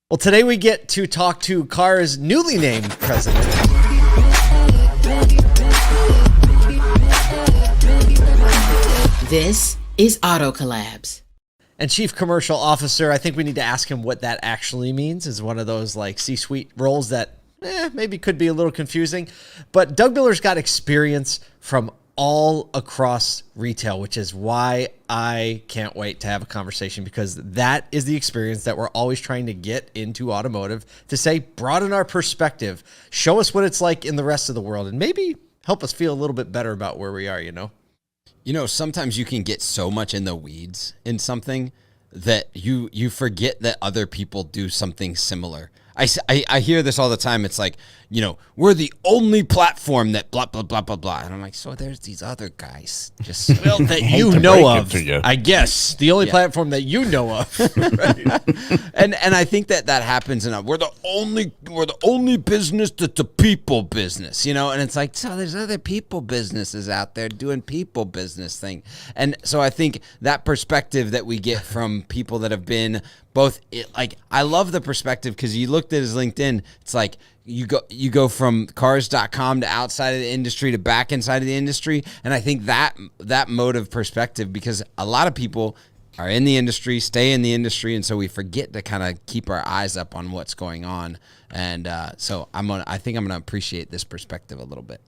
Well, today we get to talk to Car's newly named president. This is Auto Collabs. And Chief Commercial Officer, I think we need to ask him what that actually means. Is one of those like C-suite roles that maybe could be a little confusing. But Doug Miller's got experience from all across retail, which is why I can't wait to have a conversation, because that is the experience that we're always trying to get into automotive, to say, broaden our perspective, show us what it's like in the rest of the world, and maybe help us feel a little bit better about where we are, you know? You know, sometimes you can get so much in the weeds in something that you forget that other people do something similar. I hear this all the time. It's like, you know, we're the only platform that blah, blah, blah, blah, blah. And I'm like, so there's these other guys just well, that you know of, I guess. The only platform that you know of. Right. And I think that happens enough. We're the only business that's a people business, you know? And it's like, so there's other people businesses out there doing people business thing. And so I think that perspective that we get from people that have been both, like, I love the perspective, because you looked at his LinkedIn, it's like you go from cars.com to outside of the industry to back inside of the industry. And I think that mode of perspective, because a lot of people are in the industry, stay in the industry, and so we forget to kind of keep our eyes up on what's going on. And so I think I'm gonna appreciate this perspective a little bit.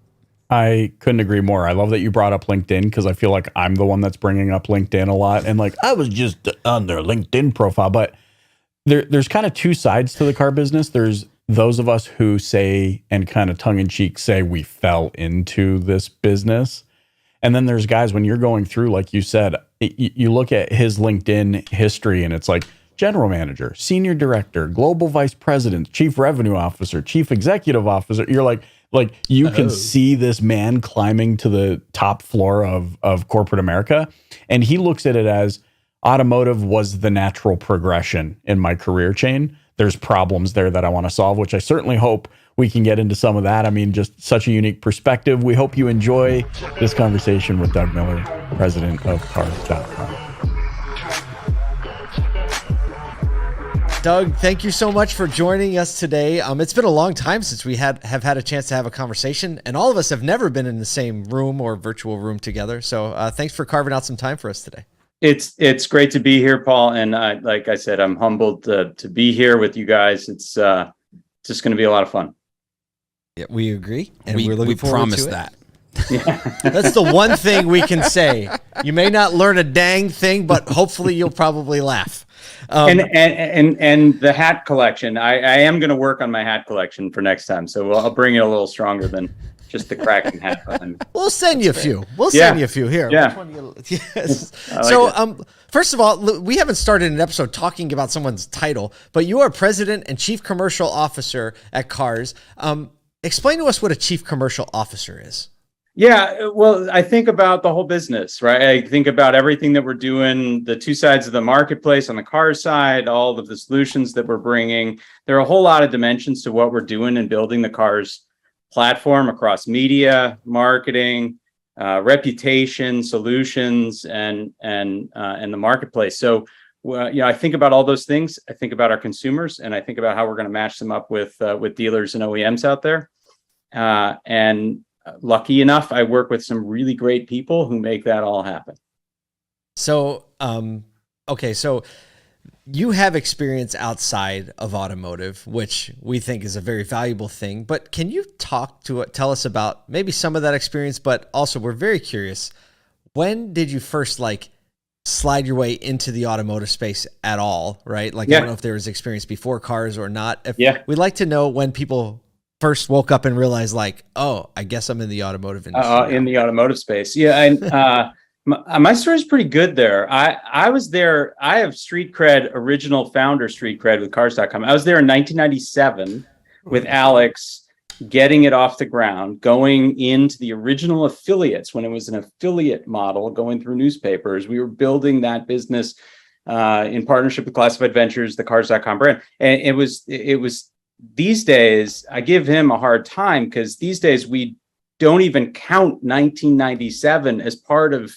I couldn't agree more. I love that you brought up LinkedIn, because I feel like I'm the one that's bringing up LinkedIn a lot. And like, I was just on their LinkedIn profile, but there's kind of two sides to the car business. There's those of us who say, and kind of tongue in cheek say, we fell into this business. And then there's guys, when you're going through, like you said, you look at his LinkedIn history and it's like general manager, senior director, global vice president, chief revenue officer, chief executive officer. You're like you can see this man climbing to the top floor of corporate America. And he looks at it as automotive was the natural progression in my career chain. There's problems there that I want to solve, which I certainly hope we can get into some of that. I mean, just such a unique perspective. We hope you enjoy this conversation with Doug Miller, president of Cars.com. Doug, thank you so much for joining us today. It's been a long time since we have had a chance to have a conversation, and all of us have never been in the same room or virtual room together. So thanks for carving out some time for us today. It's great to be here, Paul. And like I said, I'm humbled to be here with you guys. It's just going to be a lot of fun. Yeah, we agree. And we're looking forward promise to that. Yeah. That's the one thing we can say. You may not learn a dang thing, but hopefully you'll probably laugh. And the hat collection. I am going to work on my hat collection for next time. So I'll bring it a little stronger than just the Kraken hat. We'll send you a few. We'll send you a few here. Yeah. Yes. Like so, first of all, we haven't started an episode talking about someone's title, but you are president and chief commercial officer at Cars. Explain to us what a chief commercial officer is. Yeah, well, I think about the whole business, right? I think about everything that we're doing, the two sides of the marketplace on the car side, all of the solutions that we're bringing. There are a whole lot of dimensions to what we're doing and building the Cars platform across media, marketing, reputation, solutions, and the marketplace. So, I think about all those things. I think about our consumers, and I think about how we're going to match them up with dealers and OEMs out there. And lucky enough, I work with some really great people who make that all happen. So, okay, so you have experience outside of automotive, which we think is a very valuable thing. But can you tell us about maybe some of that experience? But also, we're very curious, when did you first slide your way into the automotive space at all? Right? I don't know if there was experience before Cars or not. We'd like to know when people first woke up and realized, oh, I guess I'm in the automotive industry. In the automotive space. Yeah. My story is pretty good there. I was there. I have street cred, original founder street cred with Cars.com. I was there in 1997 with Alex, getting it off the ground, going into the original affiliates when it was an affiliate model, going through newspapers. We were building that business in partnership with Classified Ventures, the Cars.com brand. And it was these days, I give him a hard time because these days we don't even count 1997 as part of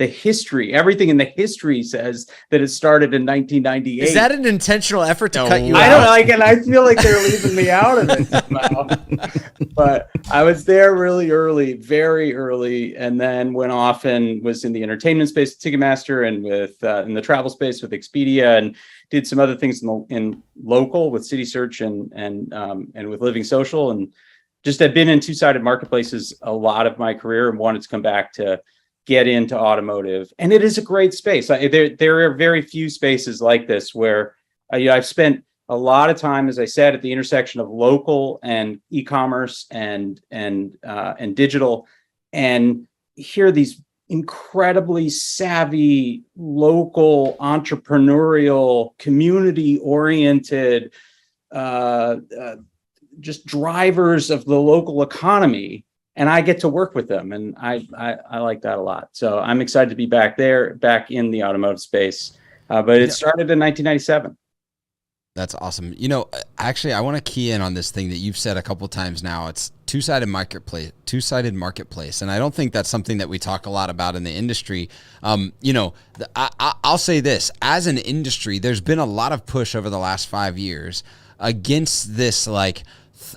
the history, everything in the history says that it started in 1998. Is that an intentional effort to cut you I out? don't like, and I feel like they're leaving me out of it somehow. But I was there really early, very early, and then went off and was in the entertainment space, Ticketmaster, and with in the travel space with Expedia, and did some other things in local with City Search and with Living Social, and just had been in two-sided marketplaces a lot of my career, and wanted to come back to get into automotive. And it is a great space. There are very few spaces like this where I've spent a lot of time, as I said, at the intersection of local and e-commerce and digital, and hear these incredibly savvy, local, entrepreneurial, community-oriented, just drivers of the local economy. And I get to work with them, and I like that a lot. So I'm excited to be back in the automotive space. But it started in 1997. That's awesome. Actually, I want to key in on this thing that you've said a couple times now. It's two-sided marketplace. And I don't think that's something that we talk a lot about in the industry. I'll say this. As an industry, there's been a lot of push over the last 5 years against this, like,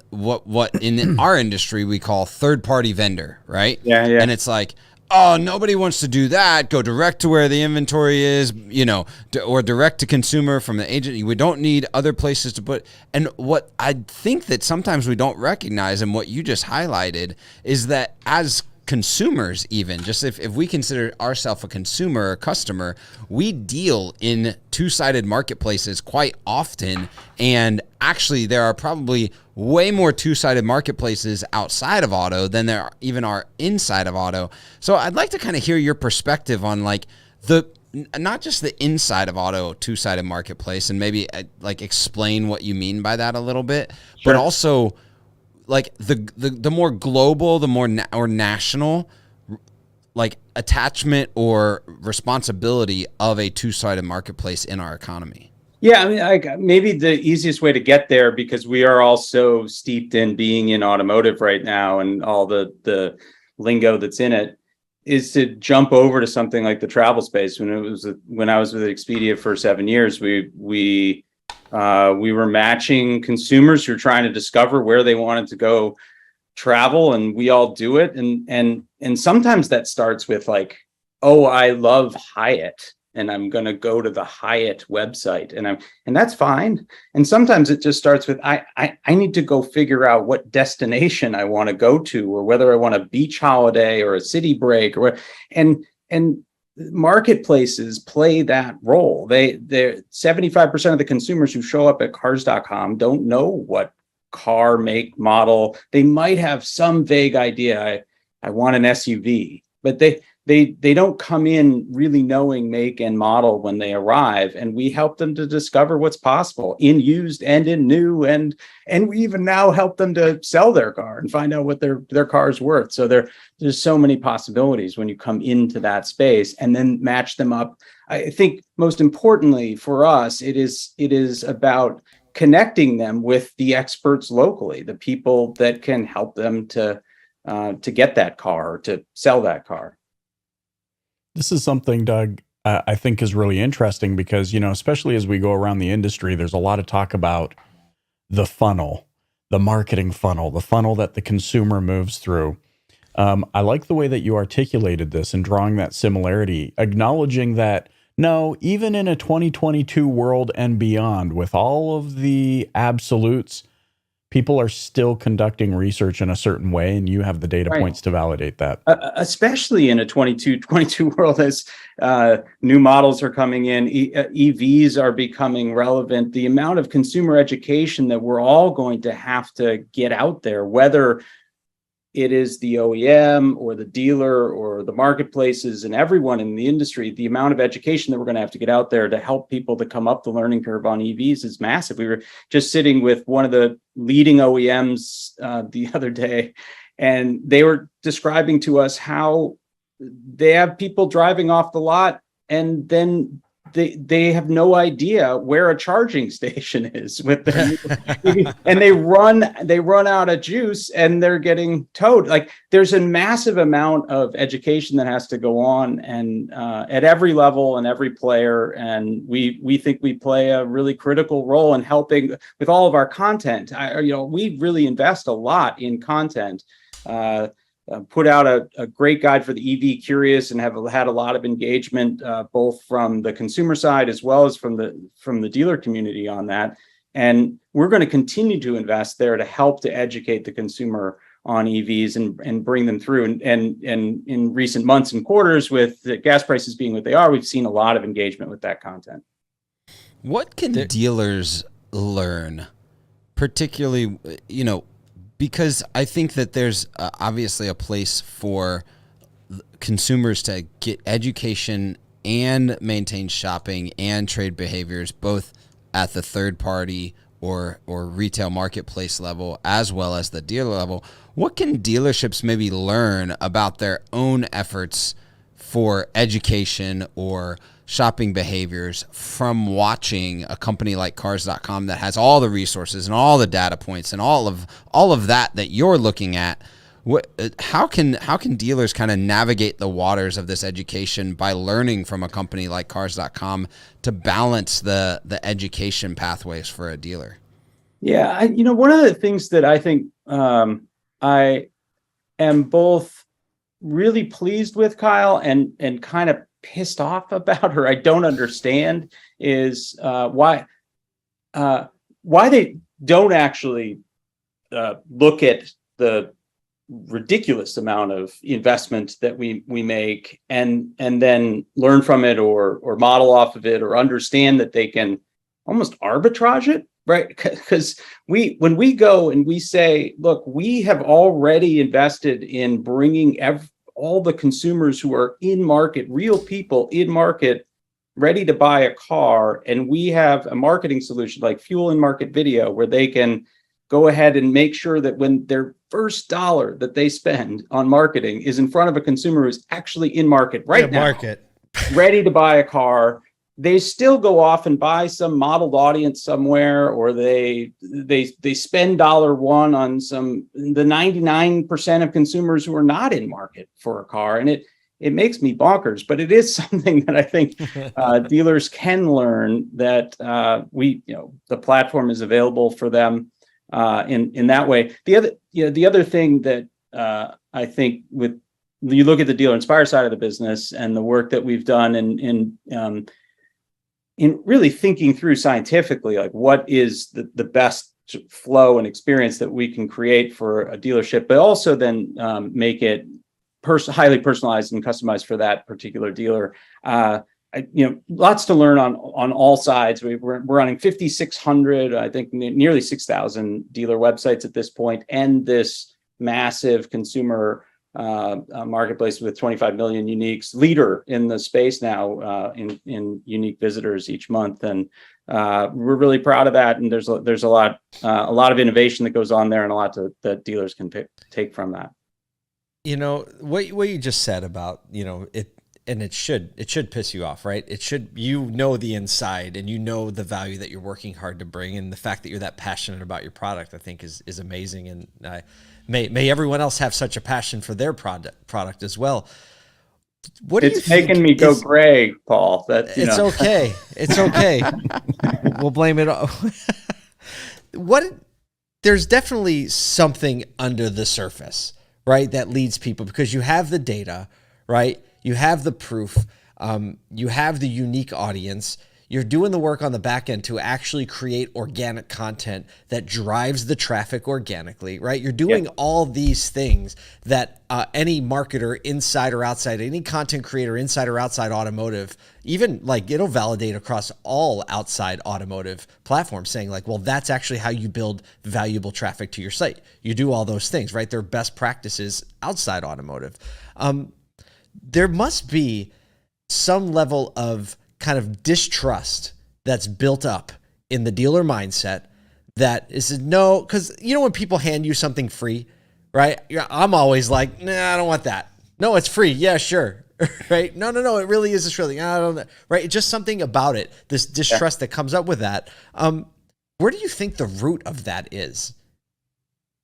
what in our industry we call third-party vendor, right? Yeah. And it's like, oh, nobody wants to do that. Go direct to where the inventory is, or direct to consumer from the agent. We don't need other places to put. And what I think that sometimes we don't recognize, and what you just highlighted, is that as consumers, even just if we consider ourselves a consumer or customer, we deal in two-sided marketplaces quite often. And actually, there are probably way more two-sided marketplaces outside of auto than there even are inside of auto. So I'd like to kind of hear your perspective on like not just the inside of auto two-sided marketplace, and maybe like explain what you mean by that a little bit, Sure. But also like the more global, the more or national, like attachment or responsibility of a two-sided marketplace in our economy. Yeah, I mean, maybe the easiest way to get there, because we are all so steeped in being in automotive right now and all the lingo that's in it, is to jump over to something like the travel space. When I was with Expedia for 7 years, we were matching consumers who are trying to discover where they wanted to go travel, and we all do it. And sometimes that starts with like, oh, I love Hyatt, and I'm going to go to the Hyatt website, and that's fine. And sometimes it just starts with, I need to go figure out what destination I want to go to, or whether I want a beach holiday or a city break, and marketplaces play that role. They're 75% of the consumers who show up at cars.com don't know what car, make, model. They might have some vague idea. I want an SUV, but they don't come in really knowing make and model when they arrive, and we help them to discover what's possible in used and in new, and we even now help them to sell their car and find out what their car's worth. So there's so many possibilities when you come into that space and then match them up. I think most importantly for us, it is about connecting them with the experts locally, the people that can help them to get that car, or to sell that car. This is something, Doug, I think is really interesting because, especially as we go around the industry, there's a lot of talk about the funnel, the marketing funnel, the funnel that the consumer moves through. I like the way that you articulated this and drawing that similarity, acknowledging that, no, even in a 2022 world and beyond, with all of the absolutes, people are still conducting research in a certain way, and you have the data points to validate that. Especially in a 22 world, as new models are coming in, EVs are becoming relevant. The amount of consumer education that we're all going to have to get out there, whether it is the OEM or the dealer or the marketplaces and everyone in the industry, the amount of education that we're going to have to get out there to help people to come up the learning curve on EVs is massive. We were just sitting with one of the leading OEMs the other day, and they were describing to us how they have people driving off the lot, and then they have no idea where a charging station is with their and they run out of juice and they're getting towed. Like, there's a massive amount of education that has to go on, and at every level and every player. And we think we play a really critical role in helping with all of our content. We really invest a lot in content. Put out a great guide for the EV curious, and have had a lot of engagement both from the consumer side as well as from the dealer community on that. And we're going to continue to invest there to help to educate the consumer on EVs and bring them through. And in recent months and quarters, with the gas prices being what they are, we've seen a lot of engagement with that content. What can dealers learn, particularly, because I think that there's obviously a place for consumers to get education and maintain shopping and trade behaviors, both at the third party or retail marketplace level, as well as the dealer level. What can dealerships maybe learn about their own efforts for education or shopping behaviors from watching a company like Cars.com that has all the resources and all the data points and all of that you're looking at? How can dealers kind of navigate the waters of this education by learning from a company like Cars.com to balance the education pathways for a dealer? Yeah, one of the things that I think I am both really pleased with, Kyle, and kind of pissed off about, or I don't understand, is why they don't actually look at the ridiculous amount of investment that we make and then learn from it or model off of it, or understand that they can almost arbitrage it, right? Because when we go and we say, look, we have already invested in bringing all the consumers who are in market, real people in market, ready to buy a car, and we have a marketing solution like Fuel in Market Video, where they can go ahead and make sure that when their first dollar that they spend on marketing is in front of a consumer who's actually in market now, ready to buy a car, they still go off and buy some modeled audience somewhere, or they spend $1 on the 99% of consumers who are not in market for a car. And it makes me bonkers, but it is something that I think dealers can learn, that the platform is available for them in that way. The other thing that I think, with you look at the Dealer Inspire side of the business and the work that we've done in really thinking through scientifically, like what is the best flow and experience that we can create for a dealership, but also then make it highly personalized and customized for that particular dealer. Lots to learn on all sides. We're running 5,600, I think nearly 6,000 dealer websites at this point, and this massive consumer marketplace with 25 million uniques, leader in the space now in unique visitors each month. And we're really proud of that. And there's a lot of innovation that goes on there, and a lot that dealers can take from that. What you just said about, it, and it should piss you off, right? It should, the inside, and the value that you're working hard to bring, and the fact that you're that passionate about your product, I think is amazing. And may everyone else have such a passion for their product as well. It's making me go gray, Paul. It's okay. It's okay. We'll blame it all. There's definitely something under the surface, right, that leads people, because you have the data, right? You have the proof. You have the unique audience. You're doing the work on the back end to actually create organic content that drives the traffic organically, right? You're doing all these things that any marketer inside or outside, any content creator inside or outside automotive, even like it'll validate across all outside automotive platforms, saying like, well, that's actually how you build valuable traffic to your site. You do all those things, right? They're best practices outside automotive. There must be some level of kind of distrust that's built up in the dealer mindset that is no, because when people hand you something free, right? I'm always like, nah, I don't want that. No, it's free. Yeah, sure. right? No, it really is this really, I don't know, right? Just something about it, this distrust that comes up with that. Where do you think the root of that is?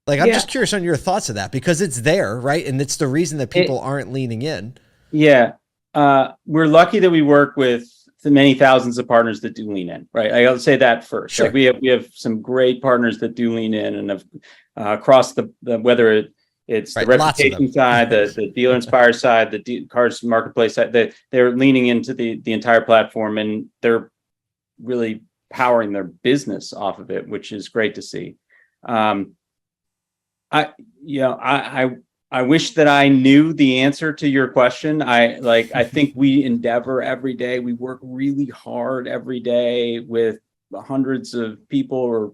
Like, I'm just curious on your thoughts of that, because it's there, right? And it's the reason that people aren't leaning in. Yeah. We're lucky that we work with the many thousands of partners that do lean in, right? I'll say that first. Sure. Like we have some great partners that do lean in and have across the whether it's the reputation side, the dealer inspire side, the cars marketplace side, they're leaning into the entire platform, and they're really powering their business off of it, which is great to see. I wish that I knew the answer to your question. I think we endeavor every day. We work really hard every day with hundreds of people or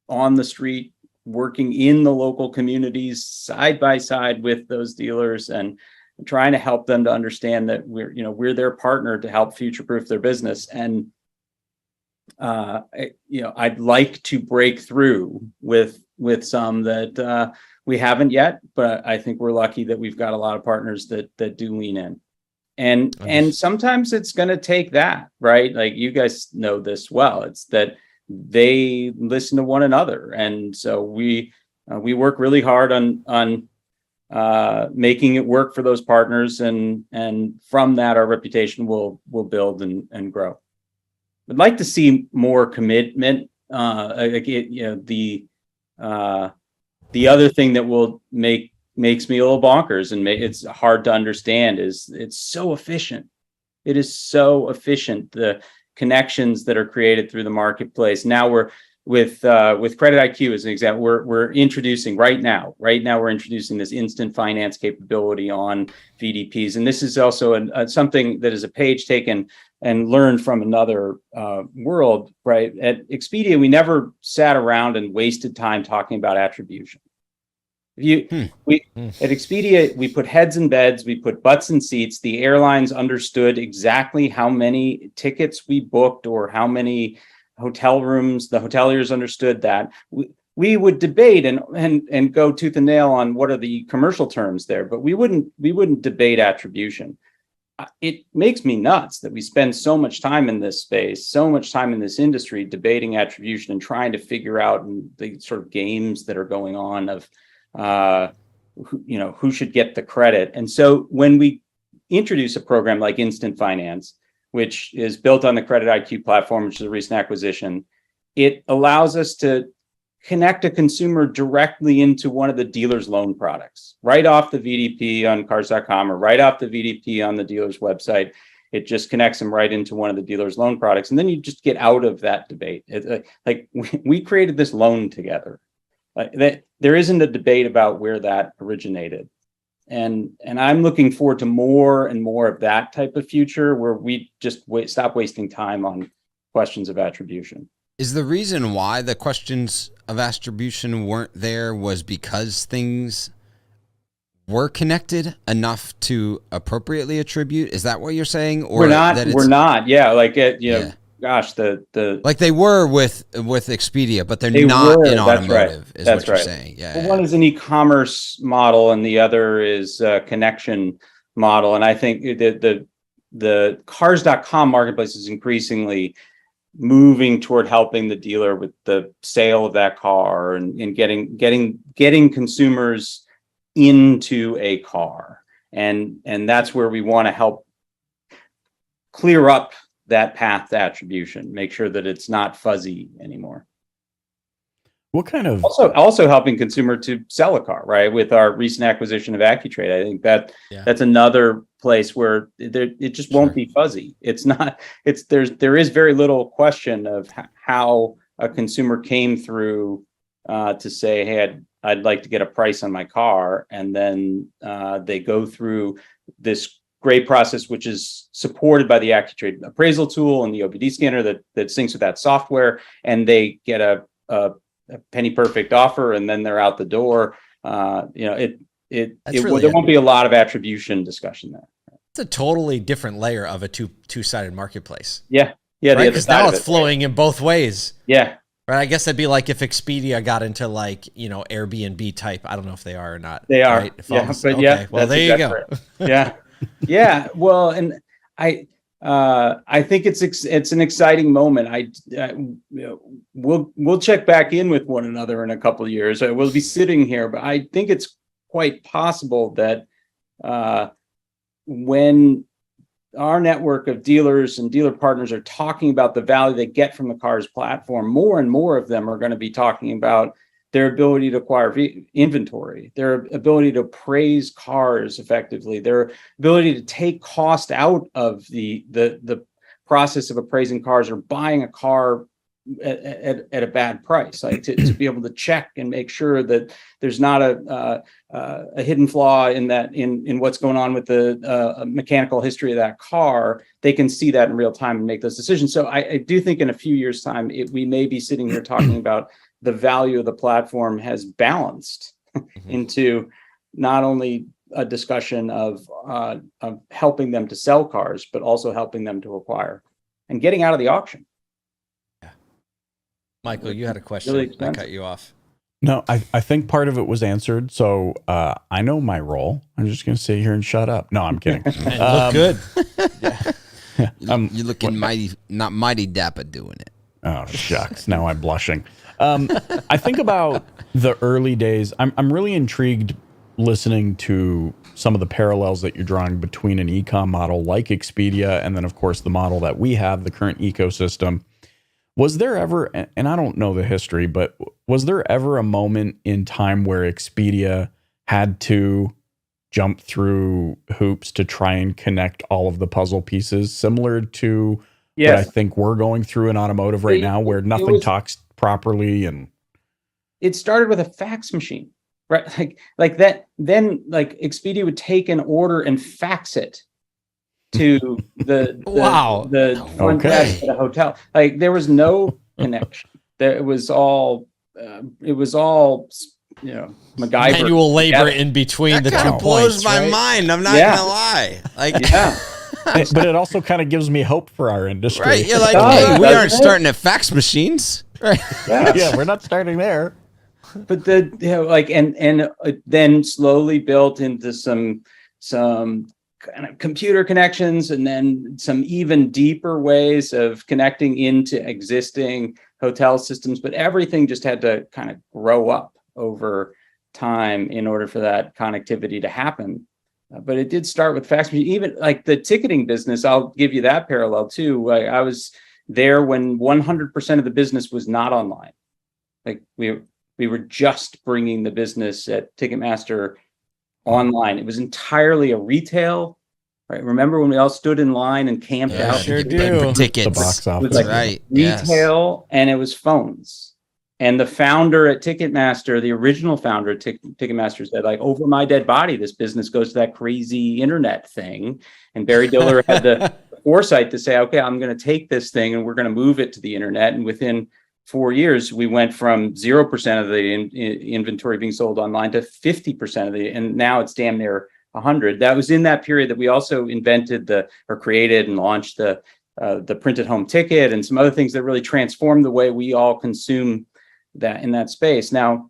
on the street working in the local communities side by side with those dealers and trying to help them to understand that we're their partner to help future-proof their business. And I'd like to break through with some that we haven't yet, but I think we're lucky that we've got a lot of partners that do lean in. And sometimes it's going to take that, right? Like you guys know this well. It's that they listen to one another, and so we work really hard on making it work for those partners, and from that our reputation will build and grow. I'd like to see more commitment. The other thing that makes me a little bonkers and it's hard to understand is it's so efficient. It is so efficient. The connections that are created through the marketplace. Now we're with Credit IQ as an example. We're introducing right now we're introducing this instant finance capability on VDPs, and this is also something that is a page taken and learned from another world, right? At Expedia, we never sat around and wasted time talking about attribution. At Expedia, we put heads in beds, we put butts in seats. The airlines understood exactly how many tickets we booked or how many hotel rooms. The hoteliers understood that. We would debate and go tooth and nail on what are the commercial terms there, but we wouldn't debate attribution. It makes me nuts that we spend so much time in this space, so much time in this industry debating attribution and trying to figure out the sort of games that are going on of who should get the credit. And so when we introduce a program like Instant Finance, which is built on the Credit IQ platform, which is a recent acquisition, it allows us to connect a consumer directly into one of the dealer's loan products, right off the VDP on cars.com or right off the VDP on the dealer's website. It just connects them right into one of the dealer's loan products. And then you just get out of that debate. We created this loan together. There isn't a debate about where that originated. And I'm looking forward to more and more of that type of future where we just stop wasting time on questions of attribution. Is the reason why the questions of attribution weren't there was because things were connected enough to appropriately attribute? Is that what you're saying? Or we're not. Yeah. Gosh, the like they were with Expedia, but they not in automotive. Is what you're saying. Yeah. Well, one is an e-commerce model, and the other is a connection model. And I think the cars.com marketplace is increasingly moving toward helping the dealer with the sale of that car and getting consumers into a car, and that's where we want to help clear up that path to attribution, make sure that it's not fuzzy anymore. What kind of also helping consumer to sell a car, right? With our recent acquisition of AccuTrade, I think that's another place where it just won't be fuzzy. There is very little question of how a consumer came through to say, hey, I'd like to get a price on my car, and then they go through this great process, which is supported by the AccuTrade appraisal tool and the OBD scanner that syncs with that software, and they get a penny perfect offer, and then they're out the door. There won't be a lot of attribution discussion there. It's a totally different layer of a two-sided marketplace. Yeah. Right? Because now it's flowing in both ways. Yeah. Right. I guess that'd be like if Expedia got into Airbnb type. I don't know if they are or not. They are. Right? Well, there you go. Yeah. Yeah, well, and I think it's an exciting moment. We'll check back in with one another in a couple of years. We'll be sitting here, but I think it's quite possible that when our network of dealers and dealer partners are talking about the value they get from the Cars platform, more and more of them are going to be talking about their ability to acquire inventory, their ability to appraise cars effectively, their ability to take cost out of the process of appraising cars or buying a car at a bad price, like to be able to check and make sure that there's not a hidden flaw in what's going on with the mechanical history of that car. They can see that in real time and make those decisions. So I do think in a few years' time, we may be sitting here talking about the value of the platform has balanced into not only a discussion of helping them to sell cars, but also helping them to acquire and getting out of the auction. Michael, you had a question. Really I cut you off. No, I think part of it was answered. So I know my role. I'm just going to sit here and shut up. No, I'm kidding. Look good. You're looking not mighty dapper doing it. Oh, shucks. Now I'm blushing. I think about the early days. I'm really intrigued listening to some of the parallels that you're drawing between an e-com model like Expedia and then, of course, the model that we have, the current ecosystem. Was there ever, and I don't know the history, but was there ever a moment in time where Expedia had to jump through hoops to try and connect all of the puzzle pieces, similar to what I think we're going through in automotive right now, where nothing talks properly? And it started with a fax machine, right? Like that. Then like Expedia would take an order and fax it to the front desk at a hotel. Like there was no connection. It was all MacGyver. Manual labor in between that the kind two of blows points, my right? mind. I'm not gonna lie. Like, but it also kind of gives me hope for our industry. right? You're like, hey, we aren't starting at fax machines, right? Yeah, we're not starting there. But then slowly built into some kind of computer connections, and then some even deeper ways of connecting into existing hotel systems. But everything just had to kind of grow up over time in order for that connectivity to happen. But it did start with fax machine. Even like the ticketing business, I'll give you that parallel too. I was there when 100% of the business was not online. Like we were just bringing the business at Ticketmaster online. It was entirely a retail, right? Remember when we all stood in line and camped out? Sure For do. tickets. The box office. It was like Right. retail, and it was phones. And the founder at Ticketmaster, the original founder at Ticketmaster, said, like, over my dead body, this business goes to that crazy internet thing. And Barry Diller had the foresight to say, okay, I'm going to take this thing and we're going to move it to the internet. And within 4 years, we went from 0% of the inventory being sold online to 50% of and now it's damn near 100. That was in that period that we also invented created and launched the printed home ticket and some other things that really transformed the way we all consume that in that space. Now,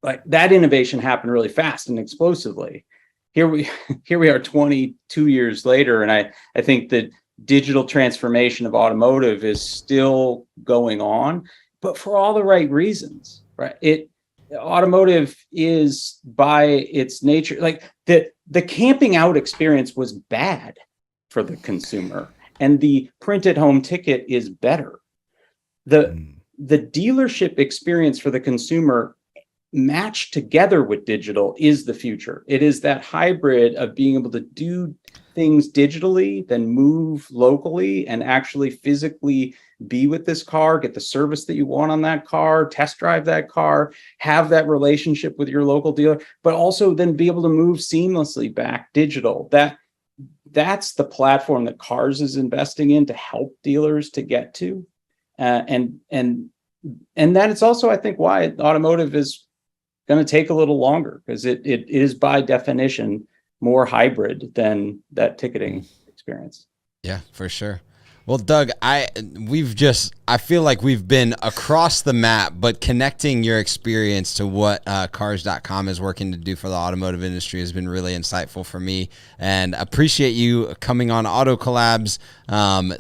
like that innovation happened really fast and explosively. Here we are 22 years later, and I think that digital transformation of automotive is still going on, but for all the right reasons, right? Automotive is by its nature, like the camping out experience was bad for the consumer, and the printed home ticket is better. The dealership experience for the consumer matched together with digital is the future. It is that hybrid of being able to do things digitally, then move locally and actually physically be with this car, get the service that you want on that car, test drive that car, have that relationship with your local dealer, but also then be able to move seamlessly back digital. That's the platform that Cars is investing in to help dealers to get to. And that is also, I think, why automotive is going to take a little longer, because it is by definition more hybrid than that ticketing experience. Yeah, for sure. Well, Doug, I feel like we've been across the map, but connecting your experience to what Cars.com is working to do for the automotive industry has been really insightful for me, and appreciate you coming on Auto Collabs.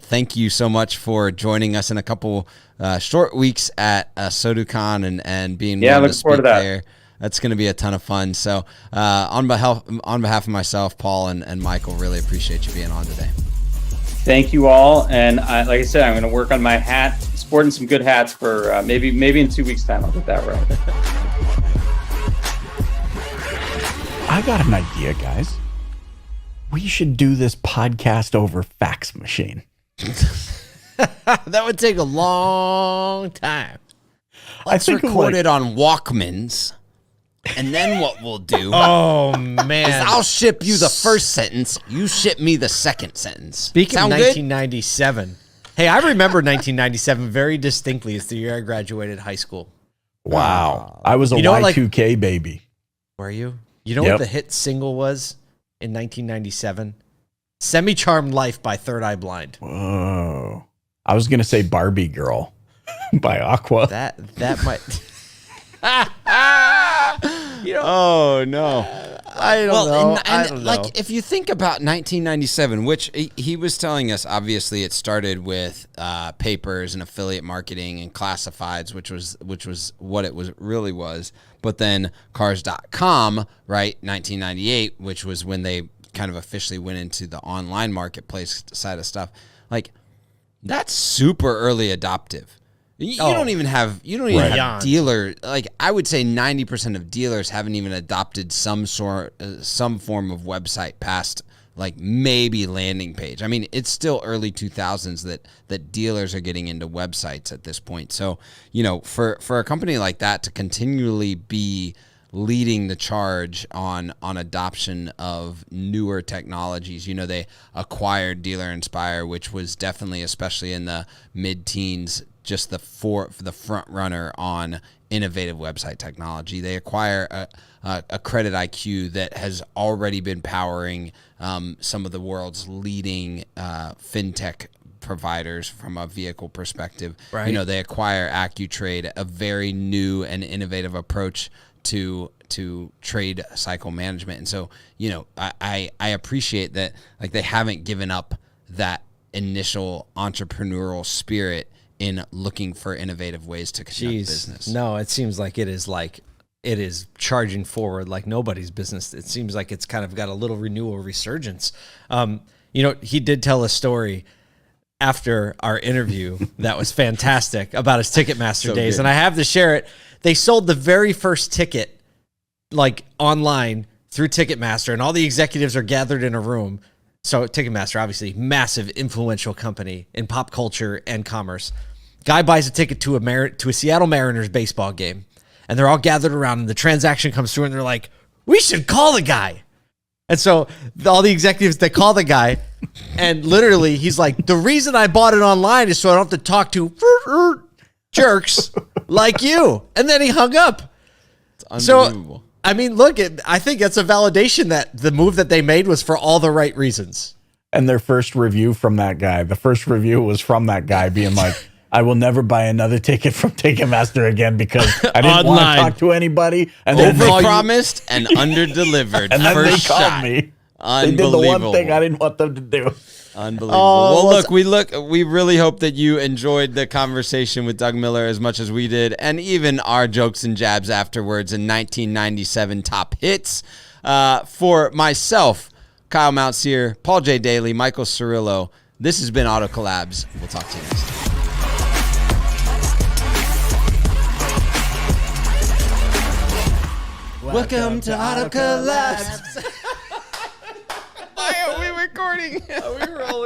Thank you so much for joining us in a couple short weeks at SoduCon and being willing to speak there. That's going to be a ton of fun. So on behalf of myself, Paul, and Michael, really appreciate you being on today. Thank you all. And like I said, I'm going to work on my hat, sporting some good hats for maybe in 2 weeks' time. I'll get that right. I got an idea, guys. We should do this podcast over fax machine. That would take a long time. Let's I think record it on Walkmans. And then what we'll do Oh, man. is I'll ship you the first sentence. You ship me the second sentence. Speaking Sound of good? 1997, hey, I remember 1997 very distinctly. It's the year I graduated high school. Wow. I was a Y2K baby. Were you? You know what the hit single was in 1997? Semi-Charmed Life by Third Eye Blind. Whoa. I was going to say Barbie Girl by Aqua. That might... Oh, no. I don't know. I don't know. Like, if you think about 1997, which he was telling us, obviously it started with papers and affiliate marketing and classifieds, which was what it really was. But then Cars.com, right, 1998, which was when they kind of officially went into the online marketplace side of stuff. Like, that's super early adoptive. You don't even have dealer. Like, I would say 90% of dealers haven't even adopted some form of website past like maybe landing page. I mean, it's still early 2000s that dealers are getting into websites at this point. So, for a company like that to continually be leading the charge on adoption of newer technologies. They acquired Dealer Inspire, which was definitely, especially in the mid-teens, just the front runner on innovative website technology. They acquire a Credit IQ that has already been powering some of the world's leading fintech providers from a vehicle perspective. Right. They acquire AccuTrade, a very new and innovative approach to trade cycle management. And so, I appreciate that, like, they haven't given up that initial entrepreneurial spirit in looking for innovative ways to conduct business. No, it seems like it is charging forward like nobody's business. It seems like it's kind of got a little renewal resurgence. He did tell a story after our interview that was fantastic about his Ticketmaster days. Good. And I have to share it. They sold the very first ticket like online through Ticketmaster, and all the executives are gathered in a room. So Ticketmaster, obviously massive, influential company in pop culture and commerce. Guy buys a ticket to a Seattle Mariners baseball game, and they're all gathered around, and the transaction comes through, and they're like, we should call the guy. And so all the executives, they call the guy, and literally he's like, the reason I bought it online is so I don't have to talk to jerks like you. And then he hung up. It's unbelievable. So, I mean, look, I think that's a validation that the move that they made was for all the right reasons. And their first review from that guy, the first review was from that guy being like, I will never buy another ticket from Ticketmaster again because I didn't want to talk to anybody. And then overpromised and underdelivered. And then first they called shot. Me. They did the one thing I didn't want them to do. Unbelievable. Well, we really hope that you enjoyed the conversation with Doug Miller as much as we did, and even our jokes and jabs afterwards in 1997 top hits. For myself, Kyle Mountsier, Paul J. Daly, Michael Cirillo, this has been Auto Collabs. We'll talk to you next time. Welcome to Auto Collabs. Why are we recording? We were all